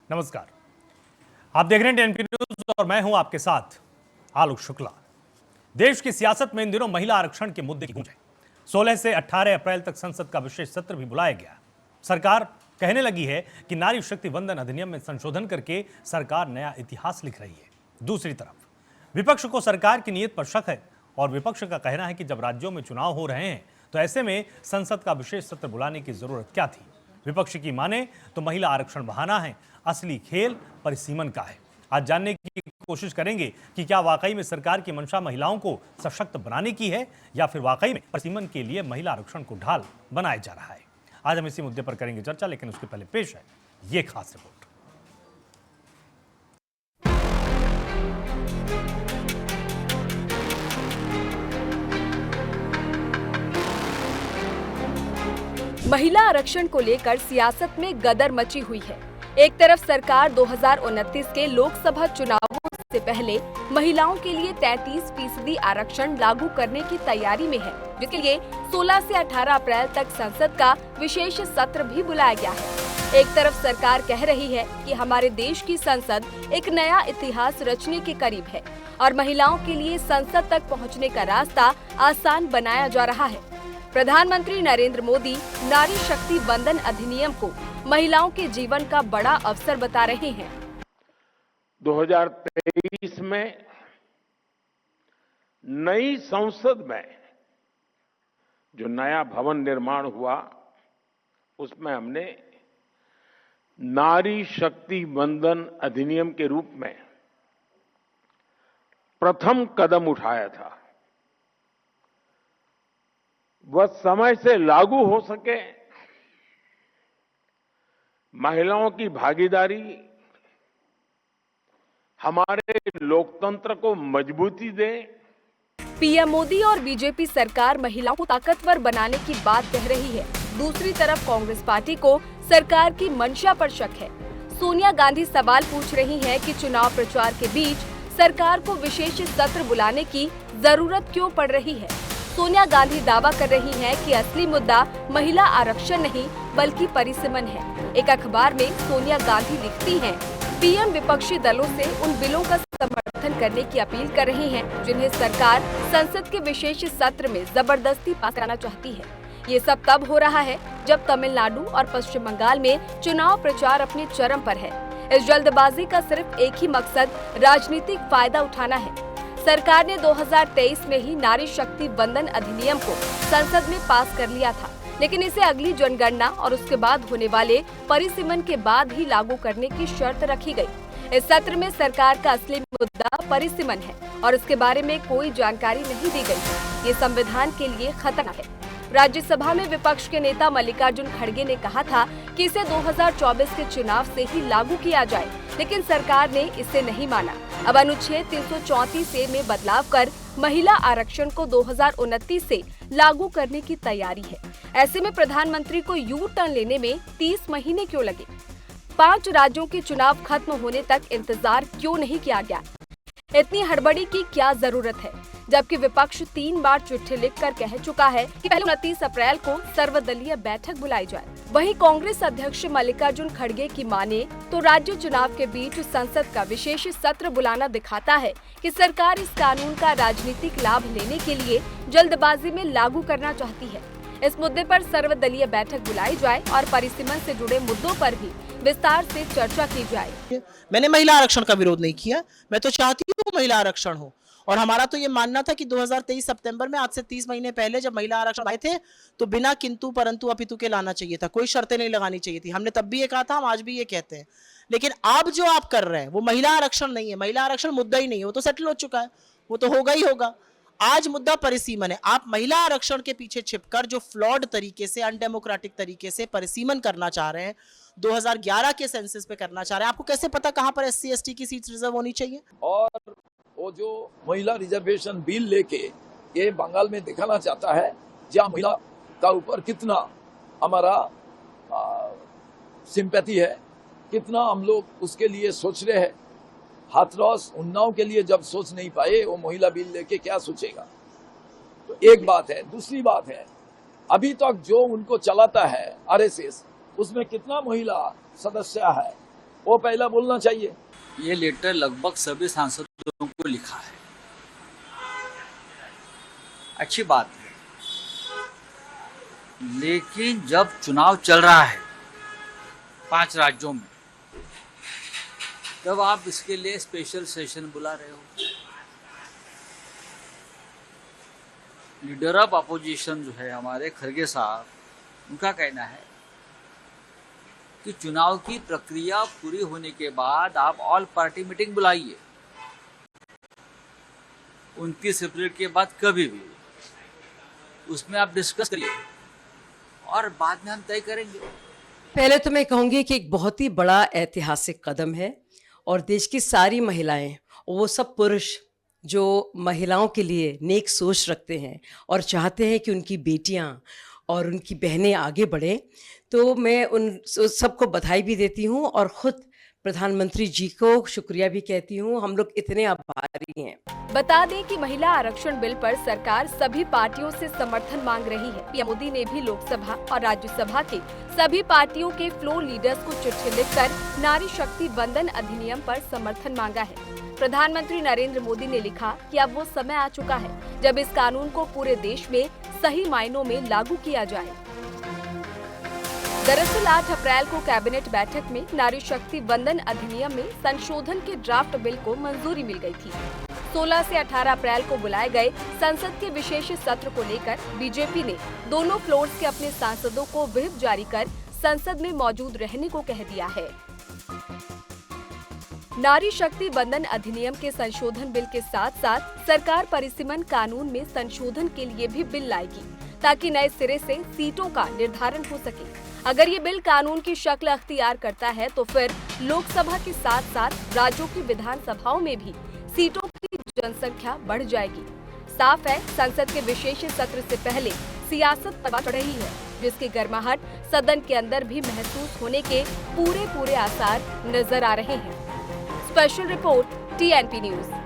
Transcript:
नमस्कार, आप देख रहे हैं एनपी न्यूज और मैं हूं आपके साथ आलोक शुक्ला। देश की सियासत में इन दिनों महिला आरक्षण के मुद्दे की गूंज है। 16 से 18 अप्रैल तक संसद का विशेष सत्र भी बुलाया गया। सरकार कहने लगी है कि नारी शक्ति वंदन अधिनियम में संशोधन करके सरकार नया इतिहास लिख रही है। दूसरी तरफ विपक्ष को सरकार की नीयत पर शक है और विपक्ष का कहना है कि जब राज्यों में चुनाव हो रहे हैं तो ऐसे में संसद का विशेष सत्र बुलाने की जरूरत क्या थी। विपक्ष की माने तो महिला आरक्षण बहाना है, असली खेल परिसीमन का है। आज जानने की कोशिश करेंगे कि क्या वाकई में सरकार की मंशा महिलाओं को सशक्त बनाने की है या फिर वाकई में परिसीमन के लिए महिला आरक्षण को ढाल बनाया जा रहा है। आज हम इसी मुद्दे पर करेंगे चर्चा, लेकिन उसके पहले पेश है ये खास रिपोर्ट। महिला आरक्षण को लेकर सियासत में गदर मची हुई है। एक तरफ सरकार 2029 के लोकसभा चुनावों से पहले महिलाओं के लिए 33% आरक्षण लागू करने की तैयारी में है, जिसके लिए 16 से 18 अप्रैल तक संसद का विशेष सत्र भी बुलाया गया है। एक तरफ सरकार कह रही है कि हमारे देश की संसद एक नया इतिहास रचने के करीब है और महिलाओं के लिए संसद तक पहुंचने का रास्ता आसान बनाया जा रहा है। प्रधानमंत्री नरेंद्र मोदी नारी शक्ति वंदन अधिनियम को महिलाओं के जीवन का बड़ा अवसर बता रहे हैं। 2023 में नई संसद में जो नया भवन निर्माण हुआ उसमें हमने नारी शक्ति वंदन अधिनियम के रूप में प्रथम कदम उठाया था। वह समय से लागू हो सके, महिलाओं की भागीदारी हमारे लोकतंत्र को मजबूती दे। पीएम मोदी और बीजेपी सरकार महिलाओं को ताकतवर बनाने की बात कह रही है। दूसरी तरफ कांग्रेस पार्टी को सरकार की मंशा पर शक है। सोनिया गांधी सवाल पूछ रही हैं कि चुनाव प्रचार के बीच सरकार को विशेष सत्र बुलाने की जरूरत क्यों पड़ रही है। सोनिया गांधी दावा कर रही हैं कि असली मुद्दा महिला आरक्षण नहीं बल्कि परिसीमन है। एक अखबार में सोनिया गांधी लिखती हैं, पीएम विपक्षी दलों से उन बिलों का समर्थन करने की अपील कर रही हैं जिन्हें सरकार संसद के विशेष सत्र में जबरदस्ती पास कराना चाहती है। ये सब तब हो रहा है जब तमिलनाडु और पश्चिम बंगाल में चुनाव प्रचार अपने चरम पर है। इस जल्दबाजी का सिर्फ एक ही मकसद राजनीतिक फायदा उठाना है। सरकार ने 2023 में ही नारी शक्ति वंदन अधिनियम को संसद में पास कर लिया था, लेकिन इसे अगली जनगणना और उसके बाद होने वाले परिसीमन के बाद ही लागू करने की शर्त रखी गई। इस सत्र में सरकार का असली मुद्दा परिसीमन है और इसके बारे में कोई जानकारी नहीं दी गई। ये संविधान के लिए खतरा है। राज्यसभा में विपक्ष के नेता मल्लिकार्जुन खड़गे ने कहा था कि इसे 2024 के चुनाव से ही लागू किया जाए, लेकिन सरकार ने इसे नहीं माना। अब अनुच्छेद 334A में बदलाव कर महिला आरक्षण को 2029 से लागू करने की तैयारी है। ऐसे में प्रधानमंत्री को यू टर्न लेने में 30 महीने क्यों लगे? 5 राज्यों के चुनाव खत्म होने तक इंतजार क्यों नहीं किया गया? इतनी हड़बड़ी की क्या जरूरत है, जबकि विपक्ष 3 बार चिट्ठी लिखकर कह चुका है कि पहले 29 अप्रैल को सर्वदलीय बैठक बुलाई जाए। वहीं कांग्रेस अध्यक्ष मल्लिकार्जुन खड़गे की माने तो राज्य चुनाव के बीच संसद का विशेष सत्र बुलाना दिखाता है कि सरकार इस कानून का राजनीतिक लाभ लेने के लिए जल्दबाजी में लागू करना चाहती है। इस मुद्दे पर सर्वदलीय बैठक बुलाई जाए और परिसीमन से जुड़े मुद्दों पर भी विस्तार से चर्चा की जाए। मैंने महिला आरक्षण का विरोध नहीं किया, मैं तो चाहती हूँ महिला आरक्षण हो। और हमारा तो ये मानना था कि 2023 सितंबर में, आज से 30 महीने पहले जब महिला आरक्षण आए थे तो बिना किंतु परंतु अपितु के लाना चाहिए था, कोई शर्तें नहीं लगानी चाहिए थी। हमने तब भी ये कहा था, हम आज भी ये कहते हैं। लेकिन अब जो आप कर रहे हैं वो महिला आरक्षण नहीं है, महिला आरक्षण मुद्दा ही नहीं है, वो तो सेटल हो चुका है, वो तो होगा ही होगा। आज मुद्दा परिसीमन है। आप महिला आरक्षण के पीछे छिपकर जो फ्लॉड तरीके से, अनडेमोक्रेटिक तरीके से परिसीमन करना चाह रहे हैं, 2011 के सेंसस पे करना चाह रहे हैं। आपको कैसे पता कहां पर SC ST की सीट रिजर्व होनी चाहिए? और वो जो महिला रिजर्वेशन बिल लेके ये बंगाल में दिखाना चाहता है, जहाँ महिला का ऊपर कितना हमारा सिंपैथी है, कितना हम लोग उसके लिए सोच रहे हैं। हाथरस उन्नाव के लिए जब सोच नहीं पाए, वो महिला बिल लेके क्या सोचेगा? तो एक बात है। दूसरी बात है, अभी तक जो उनको चलाता है RSS, उसमें कितना महिला सदस्य है? वो पहला बोलना चाहिए। ये लेटर लगभग सभी सांसदों को लिखा है, अच्छी बात है, लेकिन जब चुनाव चल रहा है 5 राज्यों में, तब आप इसके लिए स्पेशल सेशन बुला रहे हो। लीडर ऑफ अपोजिशन जो है हमारे खड़गे साहब, उनका कहना है कि चुनाव की प्रक्रिया पूरी होने के बाद आप ऑल पार्टी मीटिंग बुलाइए, 29 अप्रैल के बाद कभी भी उसमें आप डिस्कस करिए और बाद में हम तय करेंगे। पहले तो मैं कहूँगी कि एक बहुत ही बड़ा ऐतिहासिक कदम है और देश की सारी महिलाएं, वो सब पुरुष जो महिलाओं के लिए नेक सोच रखते हैं और चाहते हैं कि उनकी बेटियां और उनकी बहनें आगे बढ़ें, तो मैं उन सबको बधाई भी देती हूं और ख़ुद प्रधानमंत्री जी को शुक्रिया भी कहती हूं। हम लोग इतने आभारी हैं। बता दें कि महिला आरक्षण बिल पर सरकार सभी पार्टियों से समर्थन मांग रही है। पीएम मोदी ने भी लोकसभा और राज्यसभा के सभी पार्टियों के फ्लोर लीडर्स को चिट्ठी लिखकर नारी शक्ति वंदन अधिनियम पर समर्थन मांगा है। प्रधानमंत्री नरेंद्र मोदी ने लिखा कि अब वो समय आ चुका है जब इस कानून को पूरे देश में सही मायनों में लागू किया जाए। दरअसल 8 अप्रैल को कैबिनेट बैठक में नारी शक्ति वंदन अधिनियम में संशोधन के ड्राफ्ट बिल को मंजूरी मिल गई थी। 16 से 18 अप्रैल को बुलाए गए संसद के विशेष सत्र को लेकर बीजेपी ने दोनों फ्लोर्स के अपने सांसदों को व्हिप जारी कर संसद में मौजूद रहने को कह दिया है। नारी शक्ति वंदन अधिनियम के संशोधन बिल के साथ साथ सरकार परिसीमन कानून में संशोधन के लिए भी बिल लाएगी ताकि नए सिरे से सीटों का निर्धारण हो सके। अगर ये बिल कानून की शक्ल अख्तियार करता है तो फिर लोकसभा के साथ साथ राज्यों की विधानसभाओं में भी सीटों की जनसंख्या बढ़ जाएगी। साफ है, संसद के विशेष सत्र से पहले सियासत तबाह चढ़ रही है, जिसकी गर्माहट सदन के अंदर भी महसूस होने के पूरे आसार नजर आ रहे हैं। Special report TNP news.